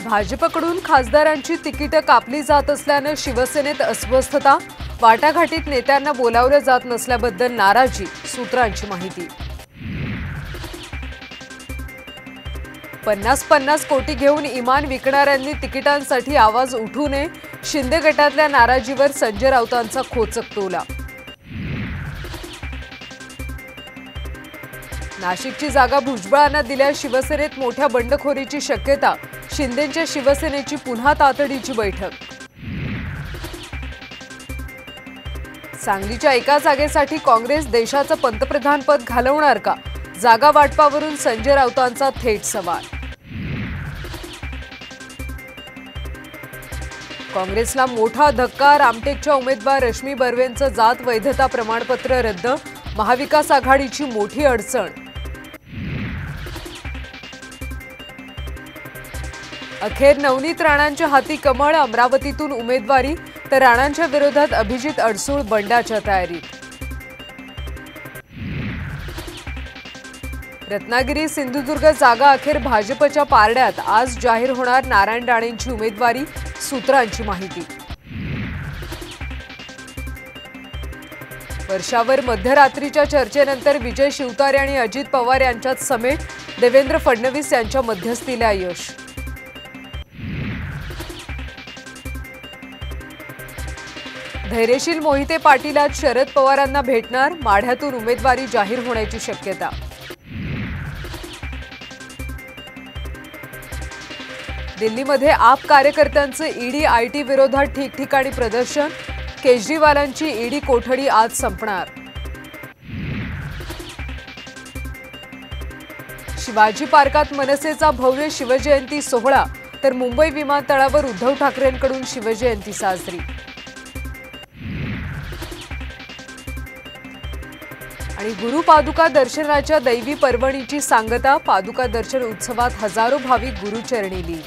भाजपकडून खासदारांची तिकीटं कापली जात असल्याने शिवसेनेत अस्वस्थता, वाटाघाटीत नेत्यांना बोलावलं जात नसल्याबद्दल नाराजी, सूत्रांची माहिती। 50-50 कोटी घेऊन इमान विकणाऱ्यांनी तिकिटांसाठी आवाज उठू नये, शिंदे गटातल्या नाराजीवर संजय राऊतांचा खोचक टोला। नाशिकची जागा भुजबळांना दिल्यास शिवसेनेत मोठ्या बंडखोरीची शक्यता, शिंदेंच्या शिवसेनेची पुन्हा तातडीची बैठक। सांगलीच्या एका जागेसाठी काँग्रेस देशाचं पंतप्रधानपद घालवणार का? जागा वाटपावरून संजय राऊतांचा थेट सवाल। काँग्रेसला मोठा धक्का, रामटेकच्या उमेदवार रश्मी बर्वेंचं जात वैधता प्रमाणपत्र रद्द, महाविकास आघाडीची मोठी अडचण। अखेर नवनीत राणांच्या हाती कमळ, अमरावतीतून उमेदवारी, तर राणांच्या विरोधात अभिजित अडसूळ बंडाच्या तयारीत। रत्नागिरी सिंधुदुर्ग जागा अखेर भाजपच्या पारड्यात, आज जाहीर होणार नारायण राणेंची उमेदवारी, सूत्रांची माहिती। वर्षावर मध्यरात्रीच्या चर्चेनंतर विजय शिवतारे आणि अजित पवार यांच्यात समेट, देवेंद्र फडणवीस यांच्या मध्यस्थीला यश। धैर्यशील मोहिते पाटील आज शरद पवारांना भेटणार, माढ्यातून उमेदवारी जाहीर होण्याची शक्यता। दिल्लीमध्ये आप कार्यकर्त्यांचं ईडी आयटी विरोधात ठिकठिकाणी प्रदर्शन, केजरीवालांची ईडी कोठडी आज संपणार। शिवाजी पार्कात मनसेचा भव्य शिवजयंती सोहळा, तर मुंबई विमानतळावर उद्धव ठाकरेंकडून शिवजयंती साजरी। आणि गुरु पादुका दर्शनाच्या दैवी पर्वणीची सांगता, पादुका दर्शन उत्सवात हजारो भाविक गुरुचरणी लीन।